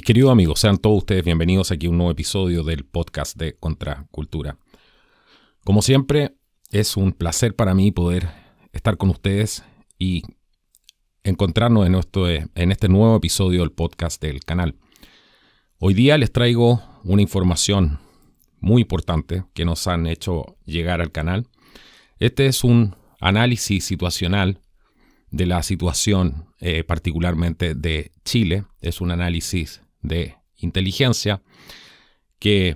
Mis queridos amigos, sean todos ustedes bienvenidos aquí a un nuevo episodio del podcast de Contracultura. Como siempre, es un placer para mí poder estar con ustedes y encontrarnos en este nuevo episodio del podcast del canal. Hoy día les traigo una información muy importante que nos han hecho llegar al canal. Este es un análisis situacional de la situación particularmente de Chile. Es un análisis de inteligencia que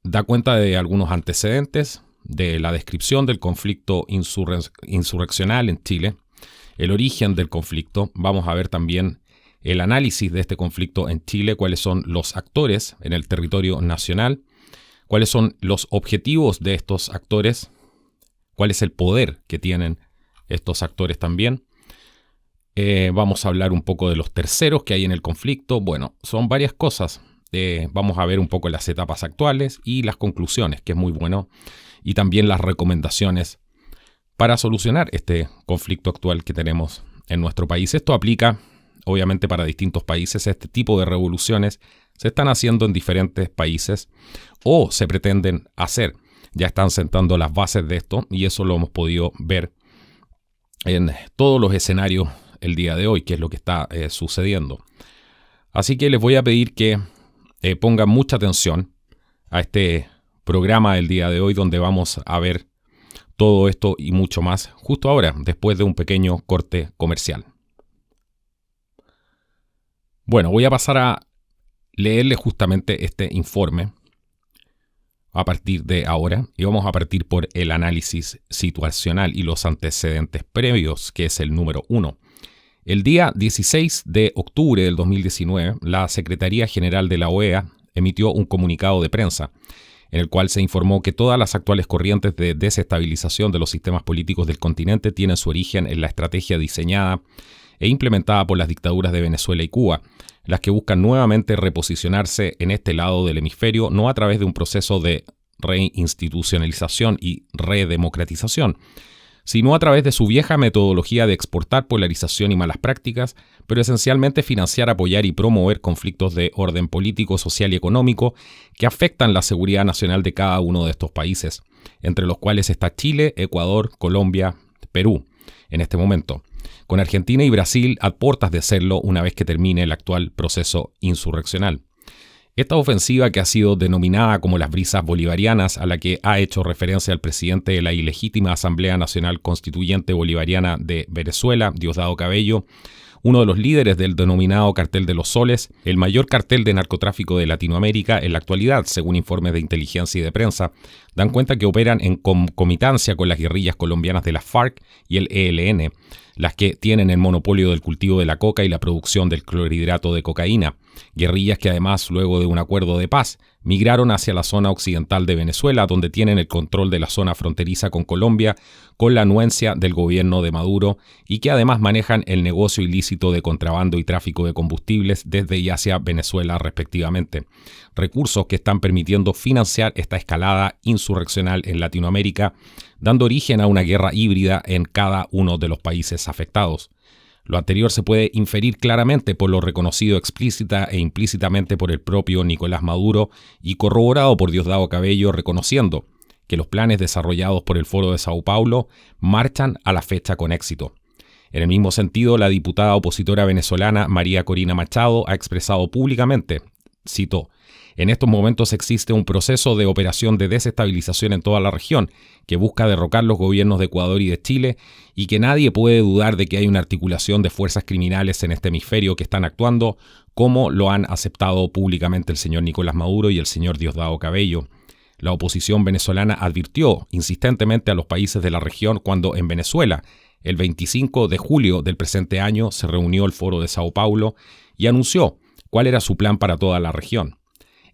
da cuenta de algunos antecedentes, de la descripción del conflicto insurreccional en Chile, el origen del conflicto. Vamos a ver también el análisis de este conflicto en Chile, cuáles son los actores en el territorio nacional, cuáles son los objetivos de estos actores, cuál es el poder que tienen estos actores también. Vamos a hablar un poco de los terceros que hay en el conflicto. Bueno, son varias cosas. Vamos a ver un poco las etapas actuales y las conclusiones, que es muy bueno, y también las recomendaciones para solucionar este conflicto actual que tenemos en nuestro país. Esto aplica, obviamente, para distintos países. Este tipo de revoluciones se están haciendo en diferentes países o se pretenden hacer. Ya están sentando las bases de esto y eso lo hemos podido ver en todos los escenarios el día de hoy, que es lo que está sucediendo. Así que les voy a pedir que pongan mucha atención a este programa del día de hoy, donde vamos a ver todo esto y mucho más justo ahora, después de un pequeño corte comercial. Bueno, voy a pasar a leerles justamente este informe a partir de ahora, y vamos a partir por el análisis situacional y los antecedentes previos, que es el número 1. El día 16 de octubre del 2019, la Secretaría General de la OEA emitió un comunicado de prensa en el cual se informó que todas las actuales corrientes de desestabilización de los sistemas políticos del continente tienen su origen en la estrategia diseñada e implementada por las dictaduras de Venezuela y Cuba, las que buscan nuevamente reposicionarse en este lado del hemisferio, no a través de un proceso de reinstitucionalización y redemocratización, sino a través de su vieja metodología de exportar polarización y malas prácticas, pero esencialmente financiar, apoyar y promover conflictos de orden político, social y económico que afectan la seguridad nacional de cada uno de estos países, entre los cuales está Chile, Ecuador, Colombia, Perú, en este momento, con Argentina y Brasil a puertas de serlo una vez que termine el actual proceso insurreccional. Esta ofensiva, que ha sido denominada como las brisas bolivarianas, a la que ha hecho referencia el presidente de la ilegítima Asamblea Nacional Constituyente Bolivariana de Venezuela, Diosdado Cabello, uno de los líderes del denominado Cartel de los Soles, el mayor cartel de narcotráfico de Latinoamérica en la actualidad, según informes de inteligencia y de prensa, dan cuenta que operan en concomitancia con las guerrillas colombianas de las FARC y el ELN, las que tienen el monopolio del cultivo de la coca y la producción del clorhidrato de cocaína, guerrillas que además, luego de un acuerdo de paz, migraron hacia la zona occidental de Venezuela, donde tienen el control de la zona fronteriza con Colombia, con la anuencia del gobierno de Maduro, y que además manejan el negocio ilícito de contrabando y tráfico de combustibles desde y hacia Venezuela respectivamente. Recursos que están permitiendo financiar esta escalada insurreccional en Latinoamérica, dando origen a una guerra híbrida en cada uno de los países afectados. Lo anterior se puede inferir claramente por lo reconocido explícita e implícitamente por el propio Nicolás Maduro y corroborado por Diosdado Cabello, reconociendo que los planes desarrollados por el Foro de Sao Paulo marchan a la fecha con éxito. En el mismo sentido, la diputada opositora venezolana María Corina Machado ha expresado públicamente, cito: "En estos momentos existe un proceso de operación de desestabilización en toda la región que busca derrocar los gobiernos de Ecuador y de Chile, y que nadie puede dudar de que hay una articulación de fuerzas criminales en este hemisferio que están actuando, como lo han aceptado públicamente el señor Nicolás Maduro y el señor Diosdado Cabello". La oposición venezolana advirtió insistentemente a los países de la región cuando en Venezuela, el 25 de julio del presente año, se reunió el Foro de Sao Paulo y anunció cuál era su plan para toda la región.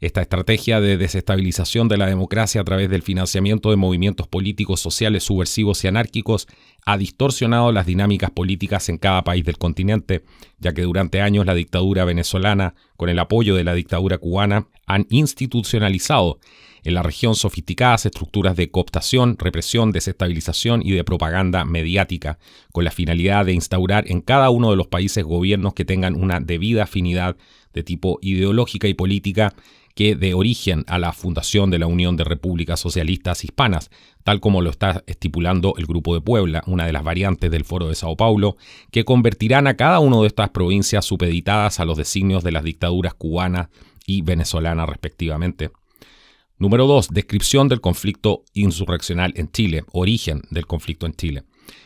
Esta estrategia de desestabilización de la democracia a través del financiamiento de movimientos políticos, sociales, subversivos y anárquicos ha distorsionado las dinámicas políticas en cada país del continente, ya que durante años la dictadura venezolana, con el apoyo de la dictadura cubana, han institucionalizado en la región sofisticadas estructuras de cooptación, represión, desestabilización y de propaganda mediática, con la finalidad de instaurar en cada uno de los países gobiernos que tengan una debida afinidad de tipo ideológica y política que dé origen a la fundación de la Unión de Repúblicas Socialistas Hispanas, tal como lo está estipulando el Grupo de Puebla, una de las variantes del Foro de Sao Paulo, que convertirán a cada una de estas provincias supeditadas a los designios de las dictaduras cubana y venezolana respectivamente. Número 2. Descripción del conflicto insurreccional en Chile, origen del conflicto en Chile.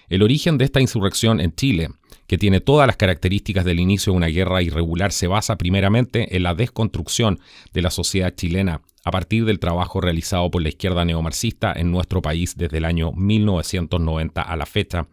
El origen de esta insurrección en Chile, que tiene todas las características del inicio de una guerra irregular, se basa primeramente en la desconstrucción de la sociedad chilena a partir del trabajo realizado por la izquierda neomarxista en nuestro país desde el año 1990 a la fecha,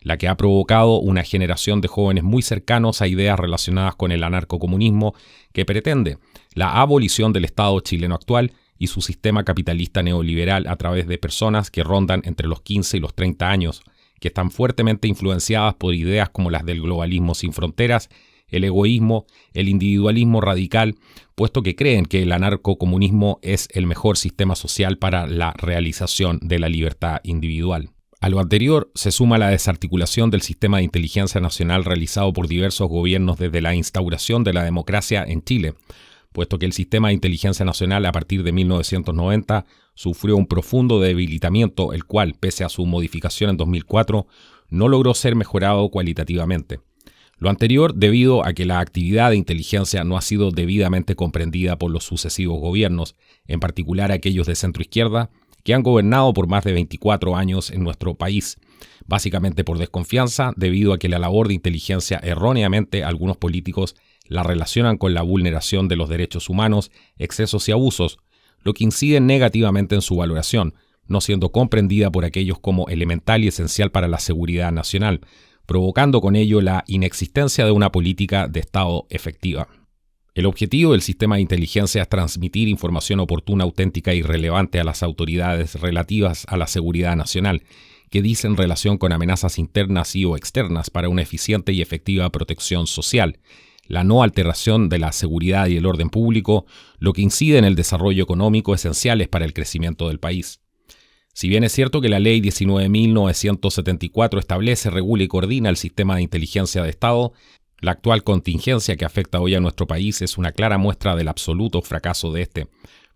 la que ha provocado una generación de jóvenes muy cercanos a ideas relacionadas con el anarcocomunismo que pretende la abolición del Estado chileno actual y su sistema capitalista neoliberal a través de personas que rondan entre los 15 y los 30 años, que están fuertemente influenciadas por ideas como las del globalismo sin fronteras, el egoísmo, el individualismo radical, puesto que creen que el anarcocomunismo es el mejor sistema social para la realización de la libertad individual. A lo anterior se suma la desarticulación del sistema de inteligencia nacional realizado por diversos gobiernos desde la instauración de la democracia en Chile, puesto que el sistema de inteligencia nacional a partir de 1990 sufrió un profundo debilitamiento, el cual, pese a su modificación en 2004, no logró ser mejorado cualitativamente. Lo anterior debido a que la actividad de inteligencia no ha sido debidamente comprendida por los sucesivos gobiernos, en particular aquellos de centroizquierda, que han gobernado por más de 24 años en nuestro país, básicamente por desconfianza debido a que la labor de inteligencia erróneamente algunos políticos la relacionan con la vulneración de los derechos humanos, excesos y abusos, lo que incide negativamente en su valoración, no siendo comprendida por aquellos como elemental y esencial para la seguridad nacional, provocando con ello la inexistencia de una política de Estado efectiva. El objetivo del sistema de inteligencia es transmitir información oportuna, auténtica y relevante a las autoridades relativas a la seguridad nacional, que dicen relación con amenazas internas y o externas para una eficiente y efectiva protección social, la no alteración de la seguridad y el orden público, lo que incide en el desarrollo económico esenciales para el crecimiento del país. Si bien es cierto que la Ley 19.974 establece, regula y coordina el sistema de inteligencia de Estado, la actual contingencia que afecta hoy a nuestro país es una clara muestra del absoluto fracaso de este,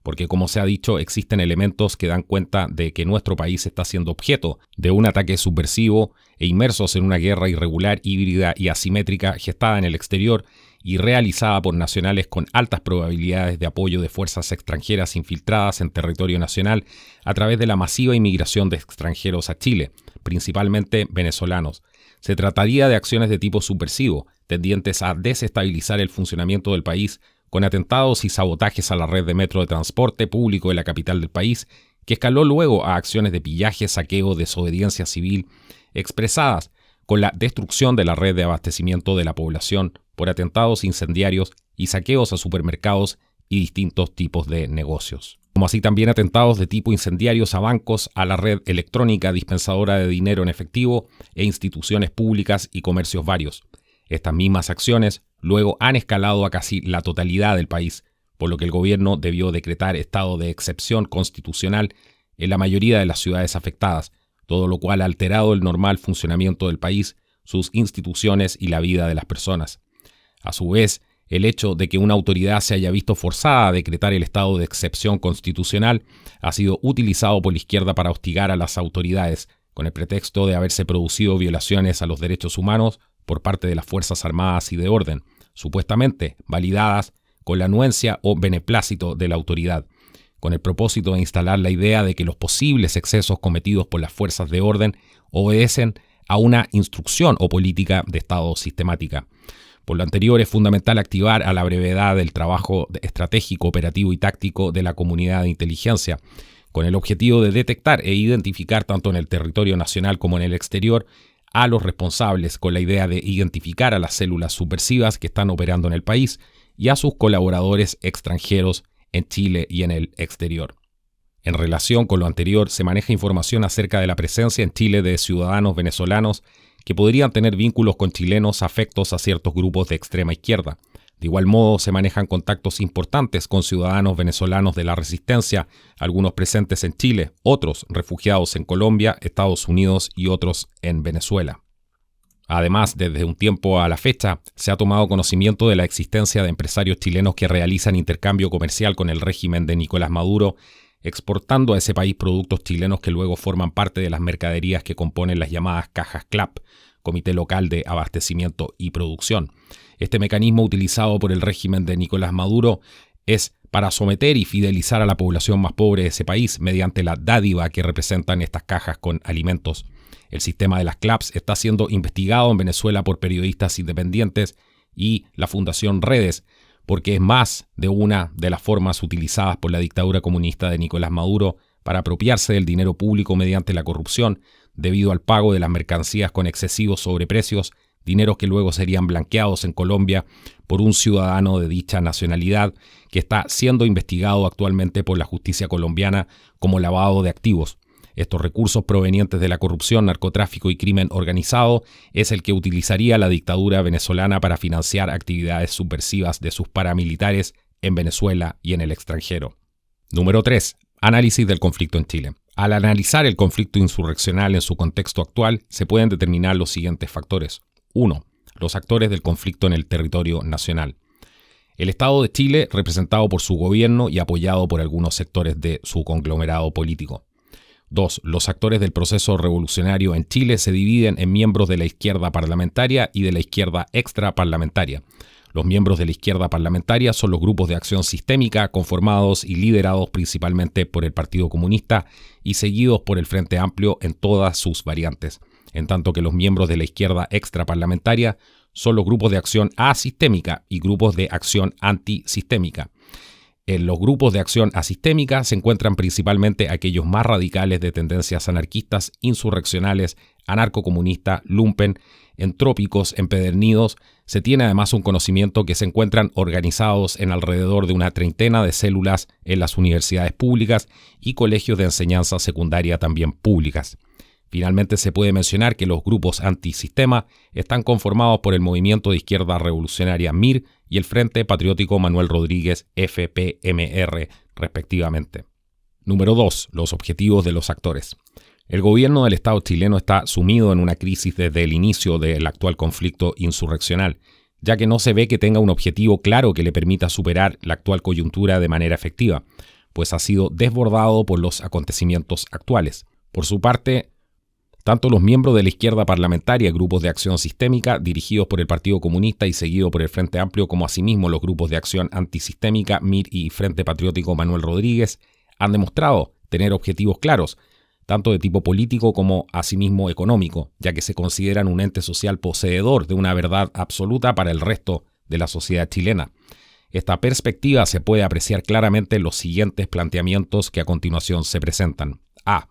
porque como se ha dicho, existen elementos que dan cuenta de que nuestro país está siendo objeto de un ataque subversivo e inmersos en una guerra irregular, híbrida y asimétrica gestada en el exterior y realizada por nacionales con altas probabilidades de apoyo de fuerzas extranjeras infiltradas en territorio nacional a través de la masiva inmigración de extranjeros a Chile, principalmente venezolanos. Se trataría de acciones de tipo subversivo, tendientes a desestabilizar el funcionamiento del país con atentados y sabotajes a la red de metro de transporte público de la capital del país, que escaló luego a acciones de pillaje, saqueo, desobediencia civil, expresadas con la destrucción de la red de abastecimiento de la población por atentados incendiarios y saqueos a supermercados y distintos tipos de negocios. Como así también atentados de tipo incendiarios a bancos, a la red electrónica dispensadora de dinero en efectivo e instituciones públicas y comercios varios. Estas mismas acciones luego han escalado a casi la totalidad del país, por lo que el gobierno debió decretar estado de excepción constitucional en la mayoría de las ciudades afectadas, todo lo cual ha alterado el normal funcionamiento del país, sus instituciones y la vida de las personas. A su vez, el hecho de que una autoridad se haya visto forzada a decretar el estado de excepción constitucional ha sido utilizado por la izquierda para hostigar a las autoridades, con el pretexto de haberse producido violaciones a los derechos humanos por parte de las Fuerzas Armadas y de orden, supuestamente validadas con la anuencia o beneplácito de la autoridad, con el propósito de instalar la idea de que los posibles excesos cometidos por las fuerzas de orden obedecen a una instrucción o política de Estado sistemática. Por lo anterior, es fundamental activar a la brevedad el trabajo estratégico, operativo y táctico de la comunidad de inteligencia, con el objetivo de detectar e identificar tanto en el territorio nacional como en el exterior a los responsables, con la idea de identificar a las células subversivas que están operando en el país y a sus colaboradores extranjeros en Chile y en el exterior. En relación con lo anterior, se maneja información acerca de la presencia en Chile de ciudadanos venezolanos que podrían tener vínculos con chilenos afectos a ciertos grupos de extrema izquierda, De igual modo, se manejan contactos importantes con ciudadanos venezolanos de la resistencia, algunos presentes en Chile, otros refugiados en Colombia, Estados Unidos y otros en Venezuela. Además, desde un tiempo a la fecha, se ha tomado conocimiento de la existencia de empresarios chilenos que realizan intercambio comercial con el régimen de Nicolás Maduro, exportando a ese país productos chilenos que luego forman parte de las mercaderías que componen las llamadas cajas CLAP, Comité Local de Abastecimiento y Producción. Este mecanismo utilizado por el régimen de Nicolás Maduro es para someter y fidelizar a la población más pobre de ese país mediante la dádiva que representan estas cajas con alimentos. El sistema de las CLAPs está siendo investigado en Venezuela por periodistas independientes y la Fundación Redes, porque es más de una de las formas utilizadas por la dictadura comunista de Nicolás Maduro para apropiarse del dinero público mediante la corrupción, debido al pago de las mercancías con excesivos sobreprecios, dineros que luego serían blanqueados en Colombia por un ciudadano de dicha nacionalidad que está siendo investigado actualmente por la justicia colombiana como lavado de activos. Estos recursos provenientes de la corrupción, narcotráfico y crimen organizado es el que utilizaría la dictadura venezolana para financiar actividades subversivas de sus paramilitares en Venezuela y en el extranjero. Número 3. Análisis del conflicto en Chile. Al analizar el conflicto insurreccional en su contexto actual, se pueden determinar los siguientes factores. 1. Los actores del conflicto en el territorio nacional. El Estado de Chile, representado por su gobierno y apoyado por algunos sectores de su conglomerado político. 2. Los actores del proceso revolucionario en Chile se dividen en miembros de la izquierda parlamentaria y de la izquierda extraparlamentaria. Los miembros de la izquierda parlamentaria son los grupos de acción sistémica conformados y liderados principalmente por el Partido Comunista y seguidos por el Frente Amplio en todas sus variantes, en tanto que los miembros de la izquierda extraparlamentaria son los grupos de acción asistémica y grupos de acción antisistémica. En los grupos de acción asistémica se encuentran principalmente aquellos más radicales de tendencias anarquistas, insurreccionales, anarcocomunistas, lumpen, entrópicos, empedernidos. Se tiene además un conocimiento que se encuentran organizados en alrededor de una treintena de células en las universidades públicas y colegios de enseñanza secundaria también públicas. Finalmente se puede mencionar que los grupos antisistema están conformados por el Movimiento de Izquierda Revolucionaria MIR y el Frente Patriótico Manuel Rodríguez FPMR, respectivamente. Número 2. Los objetivos de los actores. El gobierno del Estado chileno está sumido en una crisis desde el inicio del actual conflicto insurreccional, ya que no se ve que tenga un objetivo claro que le permita superar la actual coyuntura de manera efectiva, pues ha sido desbordado por los acontecimientos actuales. Por su parte, tanto los miembros de la izquierda parlamentaria, grupos de acción sistémica dirigidos por el Partido Comunista y seguido por el Frente Amplio, como asimismo los grupos de acción antisistémica, MIR y Frente Patriótico Manuel Rodríguez, han demostrado tener objetivos claros, tanto de tipo político como asimismo económico, ya que se consideran un ente social poseedor de una verdad absoluta para el resto de la sociedad chilena. Esta perspectiva se puede apreciar claramente en los siguientes planteamientos que a continuación se presentan. A.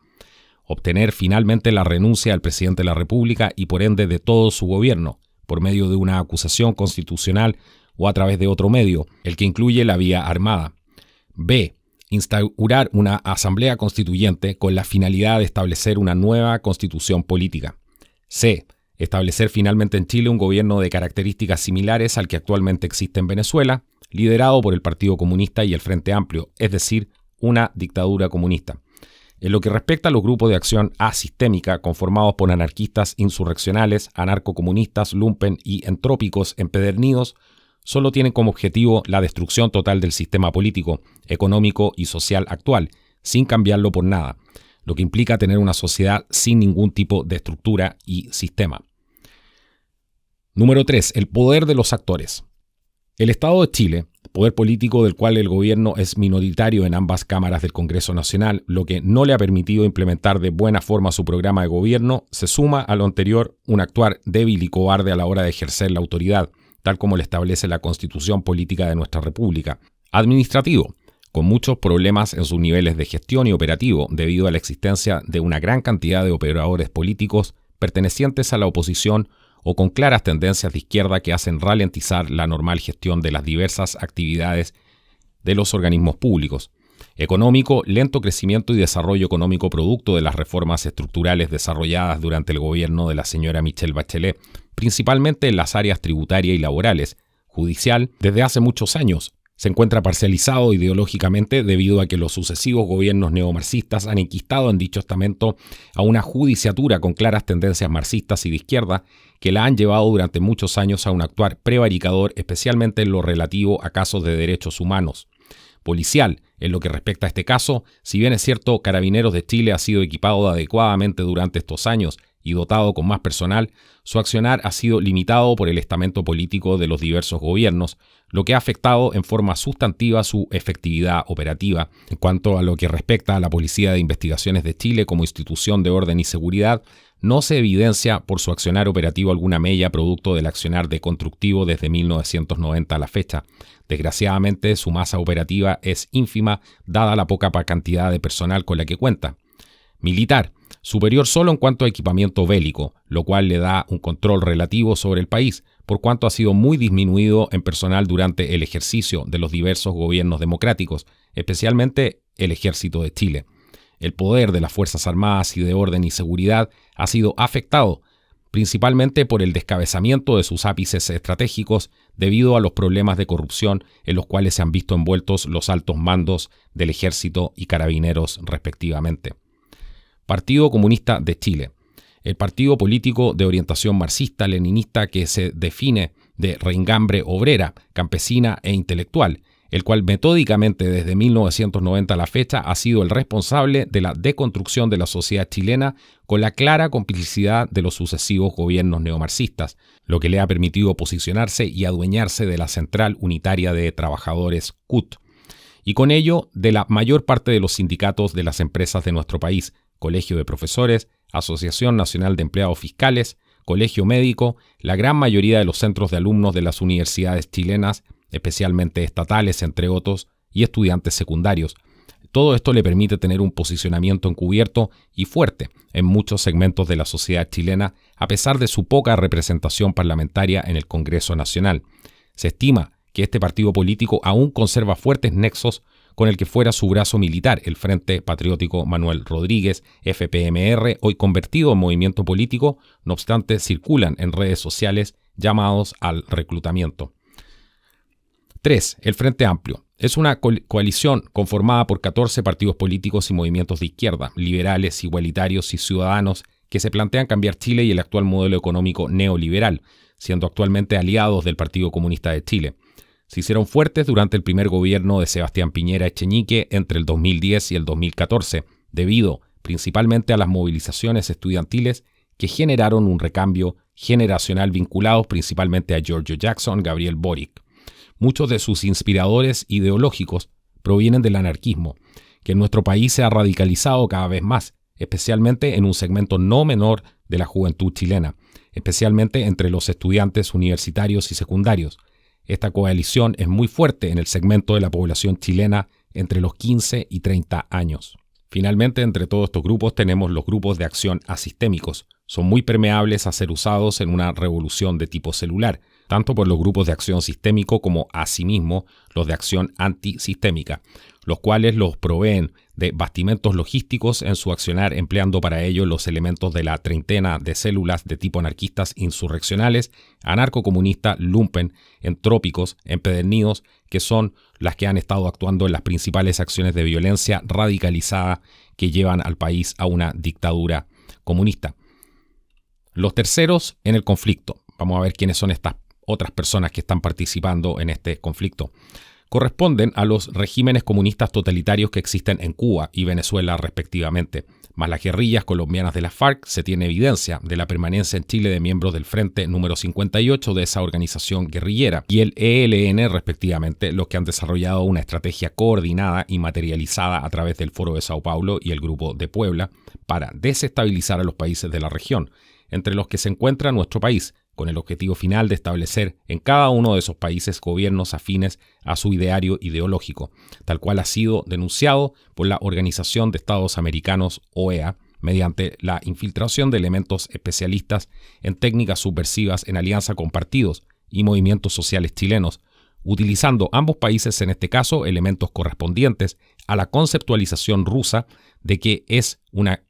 Obtener finalmente la renuncia del presidente de la República y por ende de todo su gobierno, por medio de una acusación constitucional o a través de otro medio, el que incluye la vía armada. B. Instaurar una asamblea constituyente con la finalidad de establecer una nueva constitución política. C. Establecer finalmente en Chile un gobierno de características similares al que actualmente existe en Venezuela, liderado por el Partido Comunista y el Frente Amplio, es decir, una dictadura comunista. En lo que respecta a los grupos de acción asistémica conformados por anarquistas insurreccionales, anarcocomunistas, lumpen y entrópicos empedernidos, solo tienen como objetivo la destrucción total del sistema político, económico y social actual, sin cambiarlo por nada, lo que implica tener una sociedad sin ningún tipo de estructura y sistema. Número 3. El poder de los actores. El Estado de Chile, poder político del cual el gobierno es minoritario en ambas cámaras del Congreso Nacional, lo que no le ha permitido implementar de buena forma su programa de gobierno, se suma a lo anterior un actuar débil y cobarde a la hora de ejercer la autoridad, tal como le establece la Constitución Política de nuestra República. Administrativo, con muchos problemas en sus niveles de gestión y operativo debido a la existencia de una gran cantidad de operadores políticos pertenecientes a la oposición o con claras tendencias de izquierda que hacen ralentizar la normal gestión de las diversas actividades de los organismos públicos. Económico, lento crecimiento y desarrollo económico producto de las reformas estructurales desarrolladas durante el gobierno de la señora Michelle Bachelet, principalmente en las áreas tributaria y laborales, judicial desde hace muchos años. Se encuentra parcializado ideológicamente debido a que los sucesivos gobiernos neomarxistas han enquistado en dicho estamento a una judiciatura con claras tendencias marxistas y de izquierda que la han llevado durante muchos años a un actuar prevaricador, especialmente en lo relativo a casos de derechos humanos. Policial, en lo que respecta a este caso, si bien es cierto, Carabineros de Chile ha sido equipado adecuadamente durante estos años y dotado con más personal, su accionar ha sido limitado por el estamento político de los diversos gobiernos, lo que ha afectado en forma sustantiva su efectividad operativa. En cuanto a lo que respecta a la Policía de Investigaciones de Chile como institución de orden y seguridad, no se evidencia por su accionar operativo alguna mella producto del accionar deconstructivo desde 1990 a la fecha. Desgraciadamente, su masa operativa es ínfima, dada la poca cantidad de personal con la que cuenta. Militar, superior solo en cuanto a equipamiento bélico, lo cual le da un control relativo sobre el país, por cuanto ha sido muy disminuido en personal durante el ejercicio de los diversos gobiernos democráticos, especialmente el Ejército de Chile. El poder de las Fuerzas Armadas y de Orden y Seguridad ha sido afectado, principalmente por el descabezamiento de sus ápices estratégicos debido a los problemas de corrupción en los cuales se han visto envueltos los altos mandos del Ejército y Carabineros respectivamente. Partido Comunista de Chile. El partido político de orientación marxista-leninista que se define de reingambre obrera, campesina e intelectual, el cual metódicamente desde 1990 a la fecha ha sido el responsable de la deconstrucción de la sociedad chilena con la clara complicidad de los sucesivos gobiernos neomarxistas, lo que le ha permitido posicionarse y adueñarse de la Central Unitaria de Trabajadores CUT, y con ello de la mayor parte de los sindicatos de las empresas de nuestro país, Colegio de Profesores, Asociación Nacional de Empleados Fiscales, Colegio Médico, la gran mayoría de los centros de alumnos de las universidades chilenas, especialmente estatales, entre otros, y estudiantes secundarios. Todo esto le permite tener un posicionamiento encubierto y fuerte en muchos segmentos de la sociedad chilena, a pesar de su poca representación parlamentaria en el Congreso Nacional. Se estima que este partido político aún conserva fuertes nexos con el que fuera su brazo militar, el Frente Patriótico Manuel Rodríguez, FPMR, hoy convertido en movimiento político, no obstante circulan en redes sociales llamados al reclutamiento. 3. El Frente Amplio. Es una coalición conformada por 14 partidos políticos y movimientos de izquierda, liberales, igualitarios y ciudadanos, que se plantean cambiar Chile y el actual modelo económico neoliberal, siendo actualmente aliados del Partido Comunista de Chile. Se hicieron fuertes durante el primer gobierno de Sebastián Piñera Echenique entre el 2010 y el 2014, debido principalmente a las movilizaciones estudiantiles que generaron un recambio generacional vinculados principalmente a Giorgio Jackson, Gabriel Boric. Muchos de sus inspiradores ideológicos provienen del anarquismo, que en nuestro país se ha radicalizado cada vez más, especialmente en un segmento no menor de la juventud chilena, especialmente entre los estudiantes universitarios y secundarios. Esta coalición es muy fuerte en el segmento de la población chilena entre los 15 y 30 años. Finalmente, entre todos estos grupos tenemos los grupos de acción asistémicos. Son muy permeables a ser usados en una revolución de tipo celular, tanto por los grupos de acción sistémico como asimismo los de acción antisistémica, los cuales los proveen de bastimentos logísticos en su accionar, empleando para ello los elementos de la treintena de células de tipo anarquistas insurreccionales, anarcocomunistas, lumpen, entrópicos, empedernidos, que son las que han estado actuando en las principales acciones de violencia radicalizada que llevan al país a una dictadura comunista. Los terceros en el conflicto. Vamos a ver quiénes son estas otras personas que están participando en este conflicto. Corresponden a los regímenes comunistas totalitarios que existen en Cuba y Venezuela respectivamente, más las guerrillas colombianas de la FARC. Se tiene evidencia de la permanencia en Chile de miembros del Frente número 58 de esa organización guerrillera y el ELN respectivamente, los que han desarrollado una estrategia coordinada y materializada a través del Foro de Sao Paulo y el Grupo de Puebla para desestabilizar a los países de la región, entre los que se encuentra nuestro país, con el objetivo final de establecer en cada uno de esos países gobiernos afines a su ideario ideológico, tal cual ha sido denunciado por la Organización de Estados Americanos, OEA, mediante la infiltración de elementos especialistas en técnicas subversivas en alianza con partidos y movimientos sociales chilenos, utilizando ambos países en este caso elementos correspondientes a la conceptualización rusa de que es una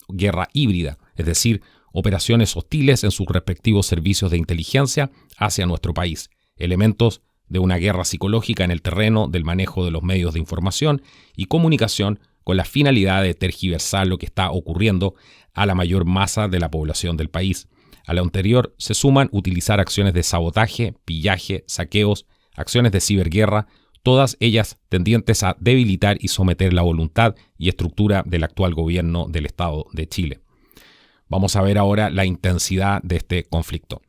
guerra híbrida, es decir, operaciones hostiles en sus respectivos servicios de inteligencia hacia nuestro país. elementos de una guerra psicológica en el terreno del manejo de los medios de información y comunicación con la finalidad de tergiversar lo que está ocurriendo a la mayor masa de la población del país. A lo anterior se suman utilizar acciones de sabotaje, pillaje, saqueos, acciones de ciberguerra, todas ellas tendientes a debilitar y someter la voluntad y estructura del actual gobierno del Estado de Chile. Vamos a ver ahora la intensidad de este conflicto.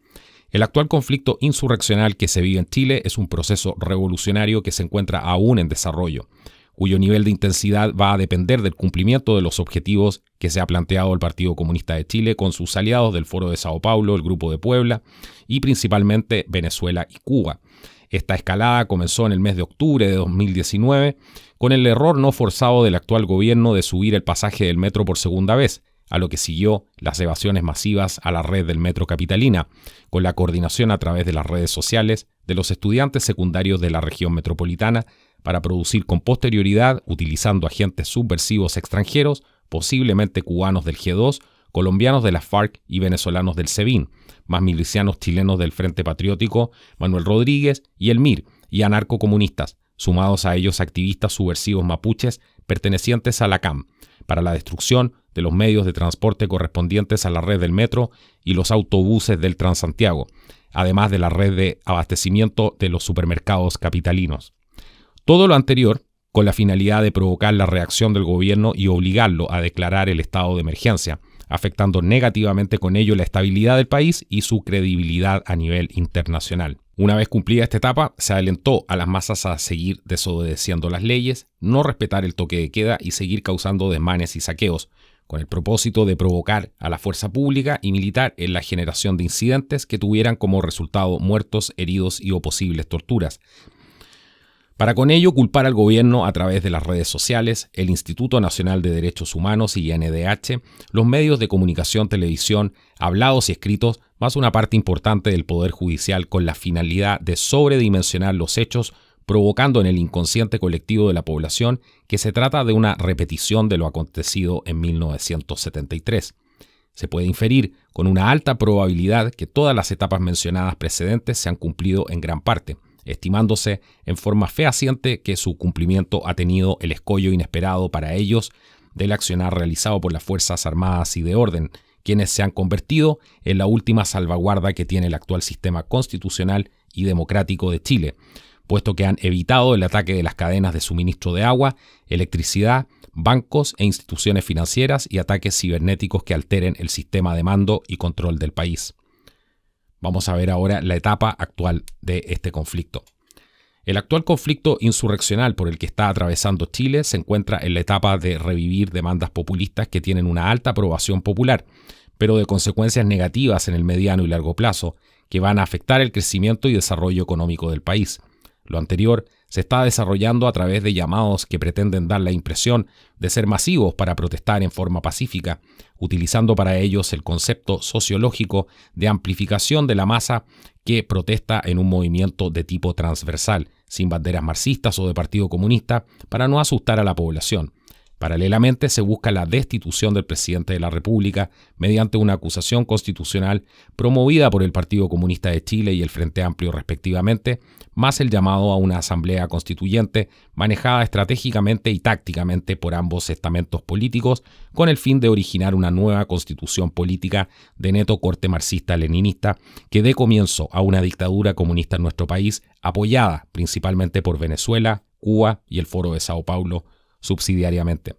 El actual conflicto insurreccional que se vive en Chile es un proceso revolucionario que se encuentra aún en desarrollo, cuyo nivel de intensidad va a depender del cumplimiento de los objetivos que se ha planteado el Partido Comunista de Chile con sus aliados del Foro de Sao Paulo, el Grupo de Puebla y principalmente Venezuela y Cuba. Esta escalada comenzó en el mes de octubre de 2019 con el error no forzado del actual gobierno de subir el pasaje del metro por segunda vez, a lo que siguió las evasiones masivas a la red del metro capitalina, con la coordinación a través de las redes sociales de los estudiantes secundarios de la región metropolitana para producir con posterioridad, utilizando agentes subversivos extranjeros, posiblemente cubanos del G2, colombianos de la FARC y venezolanos del SEBIN, más milicianos chilenos del Frente Patriótico, Manuel Rodríguez y el MIR, y anarcocomunistas, sumados a ellos activistas subversivos mapuches pertenecientes a la CAM, para la destrucción de los medios de transporte correspondientes a la red del metro y los autobuses del Transantiago, además de la red de abastecimiento de los supermercados capitalinos. Todo lo anterior con la finalidad de provocar la reacción del gobierno y obligarlo a declarar el estado de emergencia, afectando negativamente con ello la estabilidad del país y su credibilidad a nivel internacional. Una vez cumplida esta etapa, se alentó a las masas a seguir desobedeciendo las leyes, no respetar el toque de queda y seguir causando desmanes y saqueos, con el propósito de provocar a la fuerza pública y militar en la generación de incidentes que tuvieran como resultado muertos, heridos y o posibles torturas. Para con ello culpar al gobierno a través de las redes sociales, el Instituto Nacional de Derechos Humanos y INDH, los medios de comunicación, televisión, hablados y escritos, más una parte importante del Poder Judicial con la finalidad de sobredimensionar los hechos, provocando en el inconsciente colectivo de la población que se trata de una repetición de lo acontecido en 1973. Se puede inferir con una alta probabilidad que todas las etapas mencionadas precedentes se han cumplido en gran parte, estimándose en forma fehaciente que su cumplimiento ha tenido el escollo inesperado para ellos del accionar realizado por las Fuerzas Armadas y de Orden, quienes se han convertido en la última salvaguarda que tiene el actual sistema constitucional y democrático de Chile, puesto que han evitado el ataque de las cadenas de suministro de agua, electricidad, bancos e instituciones financieras y ataques cibernéticos que alteren el sistema de mando y control del país. Vamos a ver ahora la etapa actual de este conflicto. El actual conflicto insurreccional por el que está atravesando Chile se encuentra en la etapa de revivir demandas populistas que tienen una alta aprobación popular, pero de consecuencias negativas en el mediano y largo plazo, que van a afectar el crecimiento y desarrollo económico del país. Lo anterior se está desarrollando a través de llamados que pretenden dar la impresión de ser masivos para protestar en forma pacífica, utilizando para ellos el concepto sociológico de amplificación de la masa que protesta en un movimiento de tipo transversal, sin banderas marxistas o de Partido Comunista, para no asustar a la población. Paralelamente, se busca la destitución del presidente de la República mediante una acusación constitucional promovida por el Partido Comunista de Chile y el Frente Amplio respectivamente, más el llamado a una asamblea constituyente manejada estratégicamente y tácticamente por ambos estamentos políticos con el fin de originar una nueva constitución política de neto corte marxista-leninista que dé comienzo a una dictadura comunista en nuestro país, apoyada principalmente por Venezuela, Cuba y el Foro de Sao Paulo, subsidiariamente.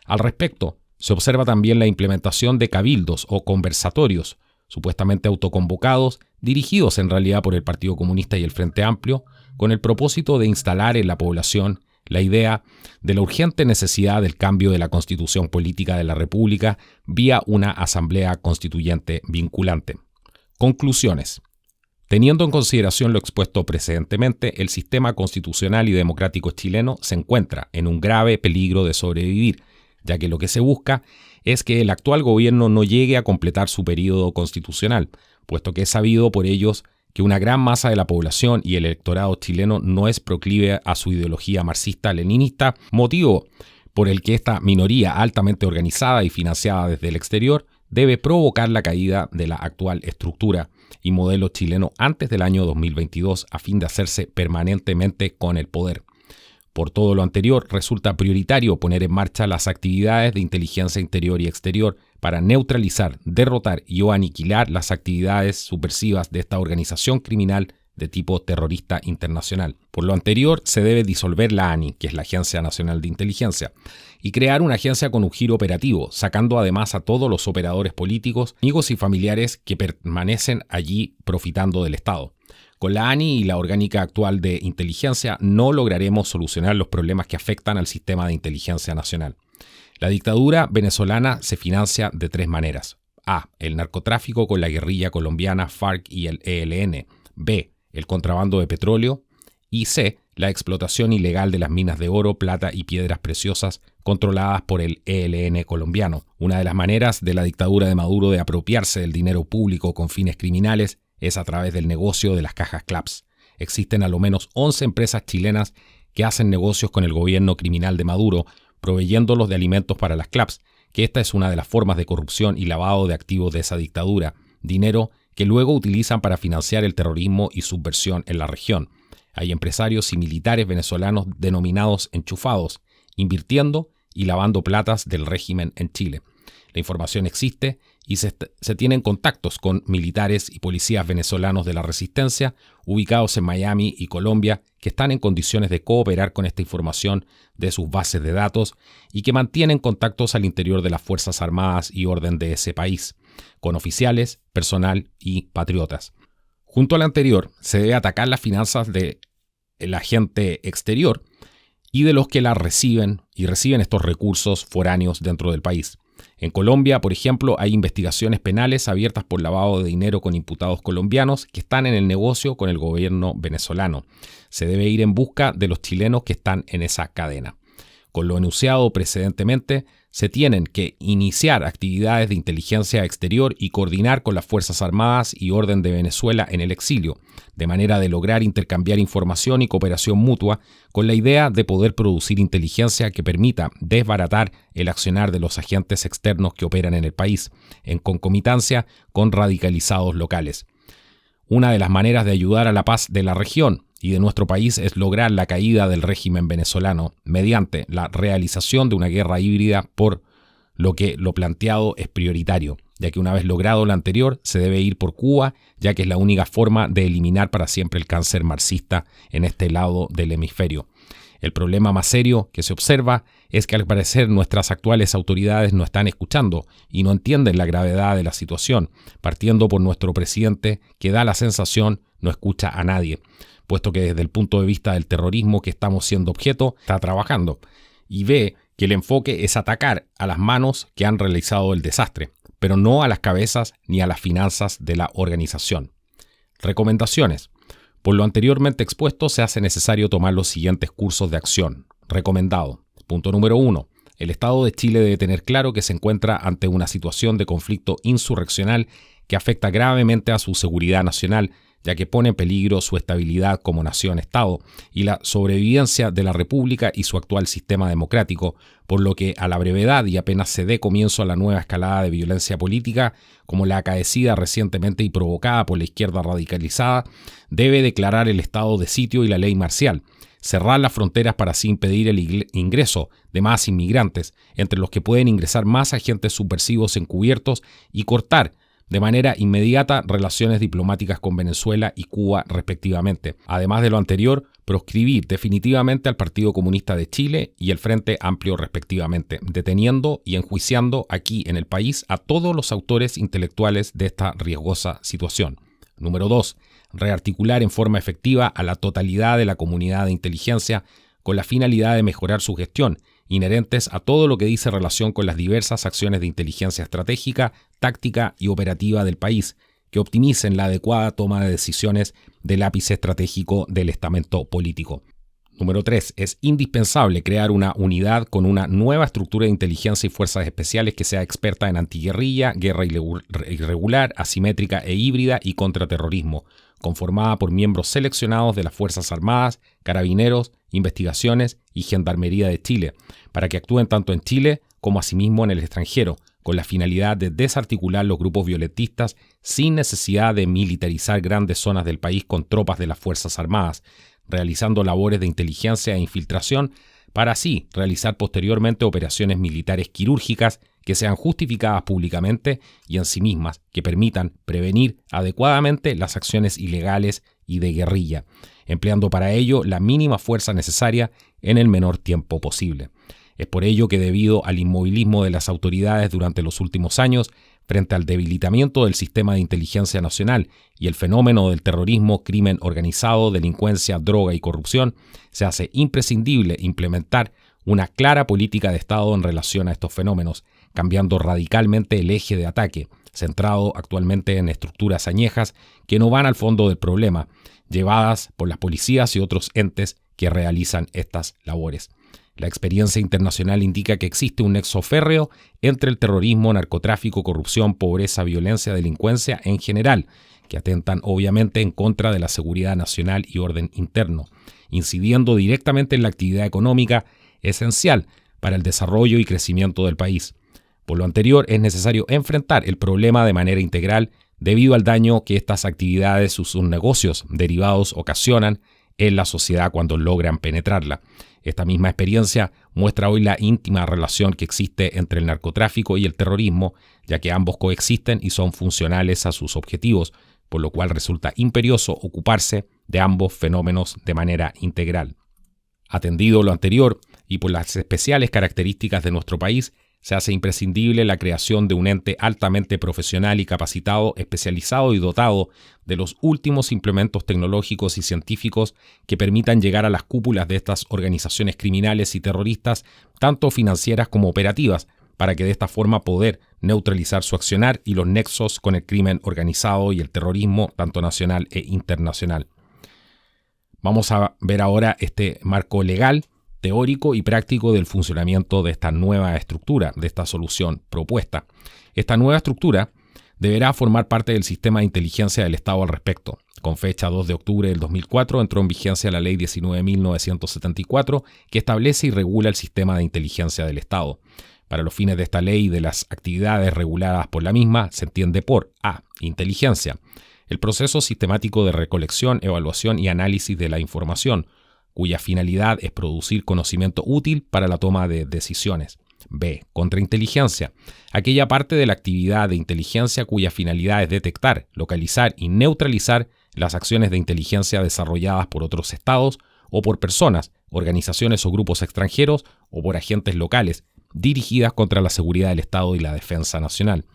Al respecto, se observa también la implementación de cabildos o conversatorios, supuestamente autoconvocados, dirigidos en realidad por el Partido Comunista y el Frente Amplio, con el propósito de instalar en la población la idea de la urgente necesidad del cambio de la constitución política de la República vía una asamblea constituyente vinculante. Conclusiones. Teniendo en consideración lo expuesto precedentemente, el sistema constitucional y democrático chileno se encuentra en un grave peligro de sobrevivir, ya que lo que se busca es que el actual gobierno no llegue a completar su período constitucional, puesto que es sabido por ellos que una gran masa de la población y el electorado chileno no es proclive a su ideología marxista-leninista, motivo por el que esta minoría altamente organizada y financiada desde el exterior debe provocar la caída de la actual estructura y modelo chileno antes del año 2022 a fin de hacerse permanentemente con el poder. Por todo lo anterior, resulta prioritario poner en marcha las actividades de inteligencia interior y exterior para neutralizar, derrotar y o aniquilar las actividades subversivas de esta organización criminal de tipo terrorista internacional. Por lo anterior, se debe disolver la ANI, que es la Agencia Nacional de Inteligencia, y crear una agencia con un giro operativo, sacando además a todos los operadores políticos, amigos y familiares que permanecen allí profitando del Estado. Con la ANI y la orgánica actual de inteligencia no lograremos solucionar los problemas que afectan al sistema de inteligencia nacional. La dictadura venezolana se financia de tres maneras. A. El narcotráfico con la guerrilla colombiana FARC y el ELN. B. El contrabando de petróleo. Y C. La explotación ilegal de las minas de oro, plata y piedras preciosas controladas por el ELN colombiano. Una de las maneras de la dictadura de Maduro de apropiarse del dinero público con fines criminales es a través del negocio de las cajas CLAPS. Existen a lo menos 11 empresas chilenas que hacen negocios con el gobierno criminal de Maduro, proveyéndolos de alimentos para las CLAPS, que esta es una de las formas de corrupción y lavado de activos de esa dictadura, dinero que luego utilizan para financiar el terrorismo y subversión en la región. Hay empresarios y militares venezolanos denominados enchufados, invirtiendo y lavando platas del régimen en Chile. La información existe y se tienen contactos con militares y policías venezolanos de la resistencia ubicados en Miami y Colombia que están en condiciones de cooperar con esta información de sus bases de datos y que mantienen contactos al interior de las Fuerzas Armadas y Orden de ese país, con oficiales, personal y patriotas. Junto al anterior, se debe atacar las finanzas de la gente exterior y de los que la reciben estos recursos foráneos dentro del país. En Colombia, por ejemplo, hay investigaciones penales abiertas por lavado de dinero con imputados colombianos que están en el negocio con el gobierno venezolano. Se debe ir en busca de los chilenos que están en esa cadena. Con lo enunciado precedentemente, se tienen que iniciar actividades de inteligencia exterior y coordinar con las Fuerzas Armadas y Orden de Venezuela en el exilio, de manera de lograr intercambiar información y cooperación mutua con la idea de poder producir inteligencia que permita desbaratar el accionar de los agentes externos que operan en el país, en concomitancia con radicalizados locales. Una de las maneras de ayudar a la paz de la región y de nuestro país es lograr la caída del régimen venezolano mediante la realización de una guerra híbrida, por lo que lo planteado es prioritario, ya que una vez logrado lo anterior se debe ir por Cuba, ya que es la única forma de eliminar para siempre el cáncer marxista en este lado del hemisferio. El problema más serio que se observa es que al parecer nuestras actuales autoridades no están escuchando y no entienden la gravedad de la situación, partiendo por nuestro presidente que da la sensación no escucha a nadie, puesto que desde el punto de vista del terrorismo que estamos siendo objeto, está trabajando y ve que el enfoque es atacar a las manos que han realizado el desastre, pero no a las cabezas ni a las finanzas de la organización. Recomendaciones. Por lo anteriormente expuesto, se hace necesario tomar los siguientes cursos de acción. Recomendado. Punto número 1. El Estado de Chile debe tener claro que se encuentra ante una situación de conflicto insurreccional que afecta gravemente a su seguridad nacional, ya que pone en peligro su estabilidad como nación-estado y la sobrevivencia de la República y su actual sistema democrático, por lo que a la brevedad y apenas se dé comienzo a la nueva escalada de violencia política, como la acaecida recientemente y provocada por la izquierda radicalizada, debe declarar el estado de sitio y la ley marcial, cerrar las fronteras para así impedir el ingreso de más inmigrantes, entre los que pueden ingresar más agentes subversivos encubiertos, y cortar de manera inmediata relaciones diplomáticas con Venezuela y Cuba respectivamente. Además de lo anterior, proscribir definitivamente al Partido Comunista de Chile y el Frente Amplio respectivamente, deteniendo y enjuiciando aquí en el país a todos los autores intelectuales de esta riesgosa situación. Número 2. Rearticular en forma efectiva a la totalidad de la comunidad de inteligencia con la finalidad de mejorar su gestión, inherentes a todo lo que dice relación con las diversas acciones de inteligencia estratégica, táctica y operativa del país, que optimicen la adecuada toma de decisiones del ápice estratégico del estamento político. Número 3. Es indispensable crear una unidad con una nueva estructura de inteligencia y fuerzas especiales que sea experta en antiguerrilla, guerra irregular, asimétrica e híbrida y contraterrorismo, conformada por miembros seleccionados de las Fuerzas Armadas, Carabineros, Investigaciones y Gendarmería de Chile, para que actúen tanto en Chile como asimismo en el extranjero, con la finalidad de desarticular los grupos violentistas sin necesidad de militarizar grandes zonas del país con tropas de las Fuerzas Armadas, realizando labores de inteligencia e infiltración para así realizar posteriormente operaciones militares quirúrgicas que sean justificadas públicamente y en sí mismas, que permitan prevenir adecuadamente las acciones ilegales y de guerrilla, empleando para ello la mínima fuerza necesaria en el menor tiempo posible. Es por ello que, debido al inmovilismo de las autoridades durante los últimos años, frente al debilitamiento del sistema de inteligencia nacional y el fenómeno del terrorismo, crimen organizado, delincuencia, droga y corrupción, se hace imprescindible implementar una clara política de Estado en relación a estos fenómenos, cambiando radicalmente el eje de ataque, centrado actualmente en estructuras añejas que no van al fondo del problema, llevadas por las policías y otros entes que realizan estas labores. La experiencia internacional indica que existe un nexo férreo entre el terrorismo, narcotráfico, corrupción, pobreza, violencia, delincuencia en general, que atentan obviamente en contra de la seguridad nacional y orden interno, incidiendo directamente en la actividad económica esencial para el desarrollo y crecimiento del país. Por lo anterior, es necesario enfrentar el problema de manera integral debido al daño que estas actividades y sus negocios derivados ocasionan en la sociedad cuando logran penetrarla. Esta misma experiencia muestra hoy la íntima relación que existe entre el narcotráfico y el terrorismo, ya que ambos coexisten y son funcionales a sus objetivos, por lo cual resulta imperioso ocuparse de ambos fenómenos de manera integral. Atendido lo anterior, y por las especiales características de nuestro país, se hace imprescindible la creación de un ente altamente profesional y capacitado, especializado y dotado de los últimos implementos tecnológicos y científicos que permitan llegar a las cúpulas de estas organizaciones criminales y terroristas, tanto financieras como operativas, para que de esta forma poder neutralizar su accionar y los nexos con el crimen organizado y el terrorismo, tanto nacional e internacional. Vamos a ver ahora este marco legal, teórico y práctico del funcionamiento de esta nueva estructura, de esta solución propuesta. Esta nueva estructura deberá formar parte del sistema de inteligencia del Estado al respecto. Con fecha 2 de octubre del 2004 entró en vigencia la Ley 19.974, que establece y regula el sistema de inteligencia del Estado. Para los fines de esta ley y de las actividades reguladas por la misma, se entiende por A. Inteligencia: el proceso sistemático de recolección, evaluación y análisis de la información, cuya finalidad es producir conocimiento útil para la toma de decisiones. B. Contrainteligencia: aquella parte de la actividad de inteligencia cuya finalidad es detectar, localizar y neutralizar las acciones de inteligencia desarrolladas por otros estados o por personas, organizaciones o grupos extranjeros o por agentes locales, dirigidas contra la seguridad del Estado y la defensa nacional.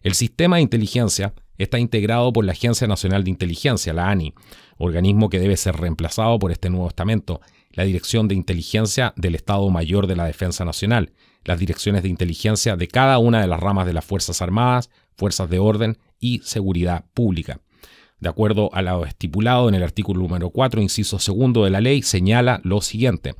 El sistema de inteligencia está integrado por la Agencia Nacional de Inteligencia, la ANI, organismo que debe ser reemplazado por este nuevo estamento, la Dirección de Inteligencia del Estado Mayor de la Defensa Nacional, las direcciones de inteligencia de cada una de las ramas de las Fuerzas Armadas, Fuerzas de Orden y Seguridad Pública. De acuerdo a lo estipulado en el artículo número 4, inciso segundo de la ley, señala lo siguiente: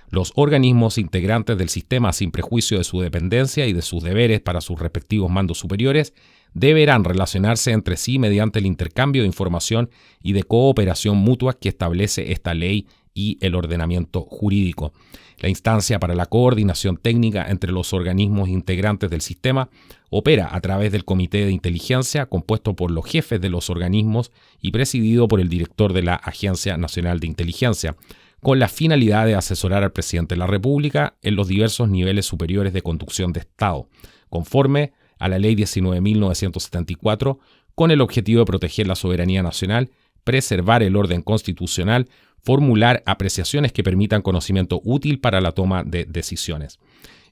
los organismos integrantes del sistema, sin prejuicio de su dependencia y de sus deberes para sus respectivos mandos superiores, deberán relacionarse entre sí mediante el intercambio de información y de cooperación mutua que establece esta ley y el ordenamiento jurídico. La instancia para la coordinación técnica entre los organismos integrantes del sistema opera a través del Comité de Inteligencia, compuesto por los jefes de los organismos y presidido por el director de la Agencia Nacional de Inteligencia, con la finalidad de asesorar al presidente de la República en los diversos niveles superiores de conducción de Estado, conforme a la Ley 19.974, con el objetivo de proteger la soberanía nacional, preservar el orden constitucional, formular apreciaciones que permitan conocimiento útil para la toma de decisiones.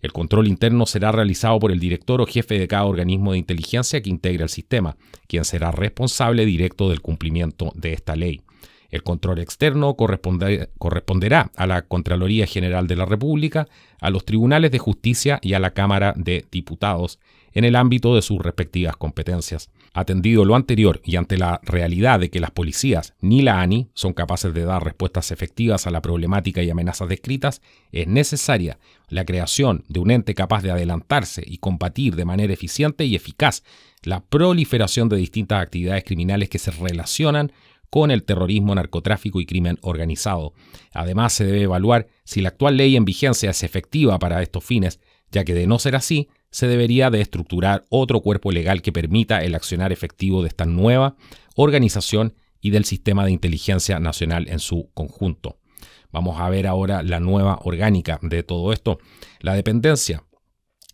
El control interno será realizado por el director o jefe de cada organismo de inteligencia que integra el sistema, quien será responsable directo del cumplimiento de esta ley. El control externo corresponderá a la Contraloría General de la República, a los tribunales de justicia y a la Cámara de Diputados, en el ámbito de sus respectivas competencias. Atendido lo anterior y ante la realidad de que las policías ni la ANI son capaces de dar respuestas efectivas a la problemática y amenazas descritas, es necesaria la creación de un ente capaz de adelantarse y combatir de manera eficiente y eficaz la proliferación de distintas actividades criminales que se relacionan con el terrorismo, narcotráfico y crimen organizado. Además, se debe evaluar si la actual ley en vigencia es efectiva para estos fines, ya que de no ser así, se debería de estructurar otro cuerpo legal que permita el accionar efectivo de esta nueva organización y del sistema de inteligencia nacional en su conjunto. Vamos a ver ahora la nueva orgánica de todo esto. La dependencia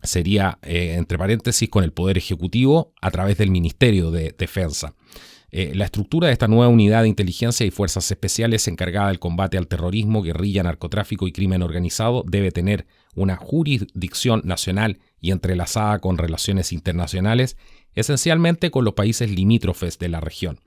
sería, entre paréntesis, con el Poder Ejecutivo a través del Ministerio de Defensa. La estructura de esta nueva unidad de inteligencia y fuerzas especiales encargada del combate al terrorismo, guerrilla, narcotráfico y crimen organizado debe tener una jurisdicción nacional y entrelazada con relaciones internacionales, esencialmente con los países limítrofes de la región.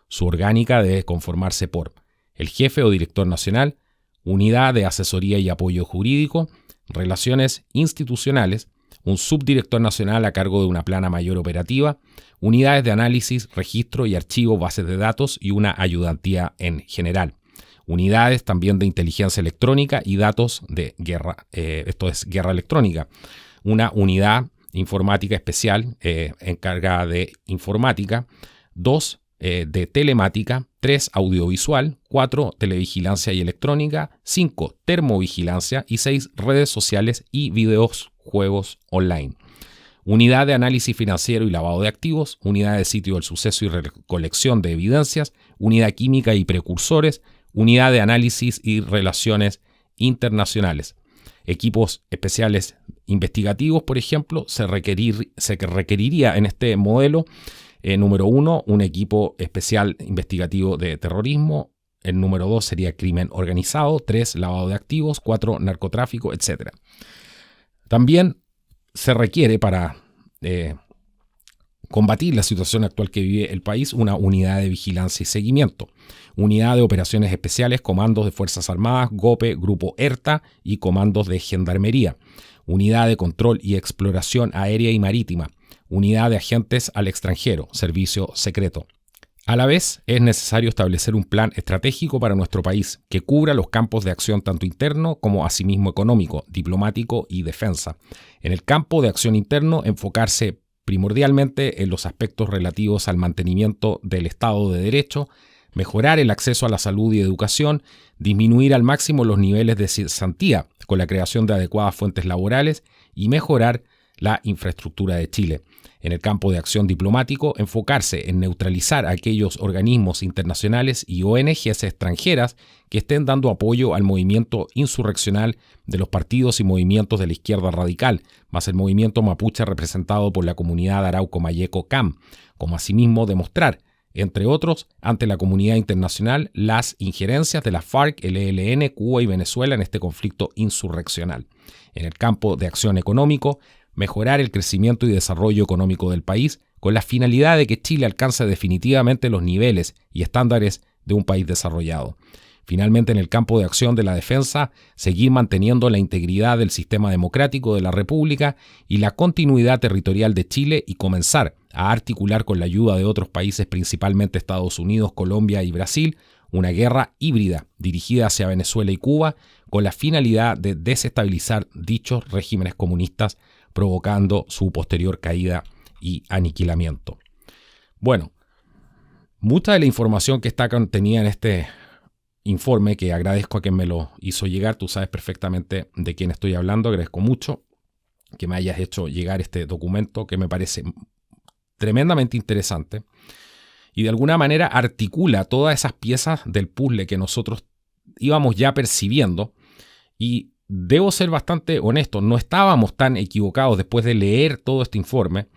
Su orgánica debe conformarse por el jefe o director nacional, unidad de asesoría y apoyo jurídico, relaciones institucionales, un subdirector nacional a cargo de una plana mayor operativa, unidades de análisis, registro y archivo, bases de datos y una ayudantía en general. Unidades también de inteligencia electrónica y datos de guerra, esto es guerra electrónica. Una unidad informática especial encargada de informática, 2 de telemática, 3 audiovisual, 4 televigilancia y electrónica, 5 termovigilancia y 6 redes sociales y videojuegos online. Unidad de análisis financiero y lavado de activos, unidad de sitio del suceso y recolección de evidencias, unidad química y precursores, unidad de análisis y relaciones internacionales. Equipos especiales investigativos, por ejemplo, se requeriría en este modelo, número 1, un equipo especial investigativo de terrorismo. El número 2 sería crimen organizado, 3, lavado de activos, 4, narcotráfico, etc. También se requiere para combatir la situación actual que vive el país una unidad de vigilancia y seguimiento, unidad de operaciones especiales, comandos de Fuerzas Armadas, GOPE, Grupo ERTA y comandos de Gendarmería, unidad de control y exploración aérea y marítima, unidad de agentes al extranjero, servicio secreto. A la vez, es necesario establecer un plan estratégico para nuestro país que cubra los campos de acción tanto interno como asimismo económico, diplomático y defensa. En el campo de acción interno, enfocarse primordialmente en los aspectos relativos al mantenimiento del Estado de Derecho, mejorar el acceso a la salud y educación, disminuir al máximo los niveles de cesantía con la creación de adecuadas fuentes laborales y mejorar la infraestructura de Chile. En el campo de acción diplomático, enfocarse en neutralizar a aquellos organismos internacionales y ONGs extranjeras que estén dando apoyo al movimiento insurreccional de los partidos y movimientos de la izquierda radical, más el movimiento mapuche representado por la comunidad Arauco-Mayeco-Cam, como asimismo demostrar, entre otros, ante la comunidad internacional, las injerencias de la FARC, el ELN, Cuba y Venezuela en este conflicto insurreccional. En el campo de acción económico, mejorar el crecimiento y desarrollo económico del país con la finalidad de que Chile alcance definitivamente los niveles y estándares de un país desarrollado. Finalmente, en el campo de acción de la defensa, seguir manteniendo la integridad del sistema democrático de la República y la continuidad territorial de Chile y comenzar a articular con la ayuda de otros países, principalmente Estados Unidos, Colombia y Brasil, una guerra híbrida dirigida hacia Venezuela y Cuba con la finalidad de desestabilizar dichos regímenes comunistas, provocando su posterior caída y aniquilamiento. Bueno, mucha de la información que está contenida en este informe, que agradezco a quien me lo hizo llegar, tú sabes perfectamente de quién estoy hablando, agradezco mucho que me hayas hecho llegar este documento que me parece tremendamente interesante y de alguna manera articula todas esas piezas del puzzle que nosotros íbamos ya percibiendo. Y debo ser bastante honesto, no estábamos tan equivocados después de leer todo este informe.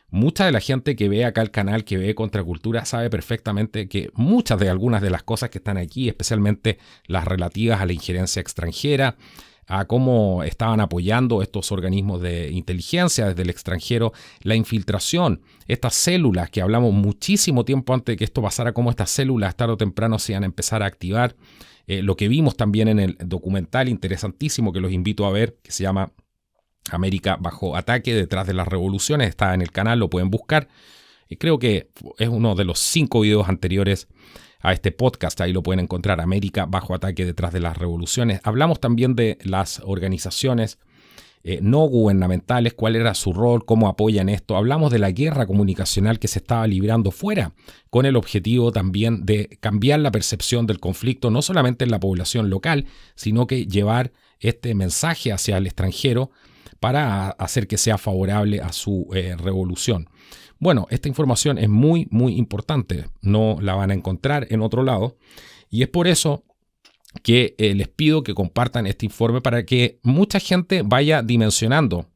Mucha de la gente que ve acá el canal, que ve Contracultura, sabe perfectamente que algunas de las cosas que están aquí, especialmente las relativas a la injerencia extranjera, a cómo estaban apoyando estos organismos de inteligencia desde el extranjero, la infiltración, estas células que hablamos muchísimo tiempo antes de que esto pasara, cómo estas células tarde o temprano se iban a empezar a activar. Lo que vimos también en el documental interesantísimo que los invito a ver, que se llama América bajo ataque, detrás de las revoluciones, está en el canal, lo pueden buscar. Creo que es uno de los 5 videos anteriores a este podcast, ahí lo pueden encontrar, América bajo ataque, detrás de las revoluciones. Hablamos también de las organizaciones no gubernamentales, cuál era su rol, cómo apoyan esto. Hablamos de la guerra comunicacional que se estaba librando fuera, con el objetivo también de cambiar la percepción del conflicto, no solamente en la población local, sino que llevar este mensaje hacia el extranjero para hacer que sea favorable a su revolución. Bueno, esta información es muy, muy importante. No la van a encontrar en otro lado. Y es por eso que les pido que compartan este informe para que mucha gente vaya dimensionando.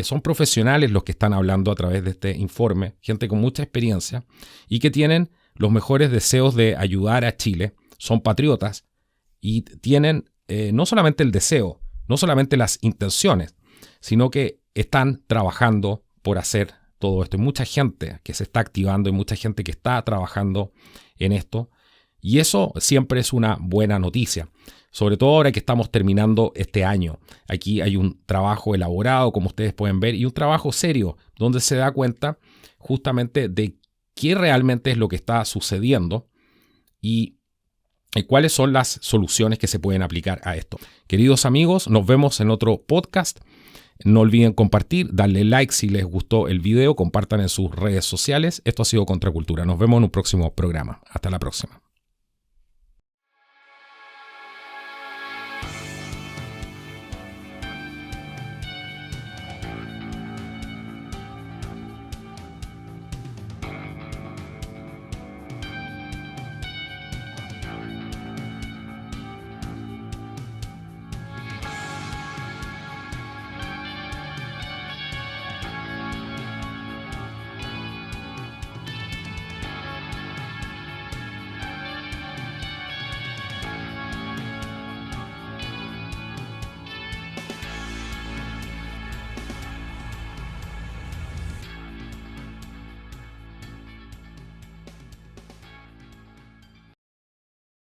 Son profesionales los que están hablando a través de este informe, gente con mucha experiencia y que tienen los mejores deseos de ayudar a Chile, son patriotas y tienen no solamente el deseo, no solamente las intenciones, sino que están trabajando por hacer todo esto. Hay mucha gente que se está activando, hay mucha gente que está trabajando en esto y eso siempre es una buena noticia. Sobre todo ahora que estamos terminando este año. Aquí hay un trabajo elaborado, como ustedes pueden ver, y un trabajo serio, donde se da cuenta justamente de qué realmente es lo que está sucediendo y cuáles son las soluciones que se pueden aplicar a esto. Queridos amigos, nos vemos en otro podcast. No olviden compartir, darle like si les gustó el video, compartan en sus redes sociales. Esto ha sido Contracultura. Nos vemos en un próximo programa. Hasta la próxima.